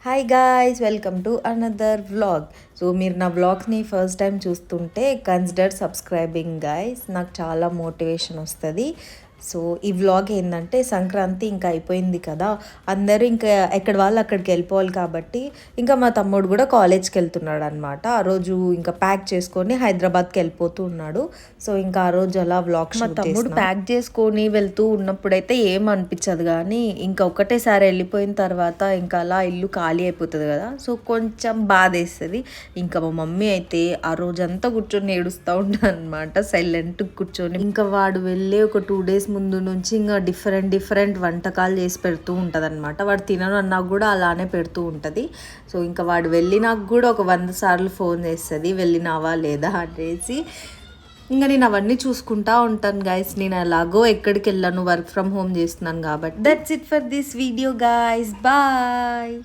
Hi guys, welcome to another vlog. So మీరు నా వ్లాగ్స్ని first time చూస్తుంటే కన్సిడర్ సబ్స్క్రైబింగ్ గాయ్స్, నాకు చాలా మోటివేషన్ వస్తుంది. సో ఈ వ్లాగ్ ఏంటంటే, సంక్రాంతి ఇంకా అయిపోయింది కదా, అందరూ ఇంకా ఎక్కడ వాళ్ళు అక్కడికి వెళ్ళిపోవాలి కాబట్టి ఇంకా మా తమ్ముడు కూడా కాలేజ్కి వెళ్తున్నాడు అనమాట. ఆ రోజు ఇంకా ప్యాక్ చేసుకొని హైదరాబాద్కి వెళ్ళిపోతూ ఉన్నాడు. సో ఇంకా ఆ రోజు అలా వ్లాగ్ మా తమ్ముడు ప్యాక్ చేసుకొని వెళ్తూ ఉన్నప్పుడైతే ఏం అనిపించదు, కానీ ఇంకా ఒకటేసారి వెళ్ళిపోయిన తర్వాత ఇంకా అలా ఇల్లు ఖాళీ అయిపోతుంది కదా, సో కొంచెం బాధ వేస్తుంది. ఇంకా మా మమ్మీ అయితే ఆ రోజంతా కూర్చొని ఏడుస్తూ ఉంటాను అనమాట, సైలెంట్ కూర్చొని. ఇంకా వాడు వెళ్ళే ఒక 2 days ముందు నుంచి ఇంకా డిఫరెంట్ వంటకాలు చేసి పెడుతూ ఉంటుంది అనమాట. వాడు తినను అన్నా కూడా అలానే పెడుతూ ఉంటుంది. సో ఇంకా వాడు వెళ్ళినాక కూడా ఒక 100 సార్లు ఫోన్ చేస్తుంది, వెళ్ళినావా లేదా అనేసి. ఇంకా నేను అవన్నీ చూసుకుంటా ఉంటాను గైస్. నేను ఎలాగో ఎక్కడికి వెళ్ళాను, వర్క్ ఫ్రమ్ హోమ్ చేస్తున్నాను కాబట్టి. That's it for this video guys, bye.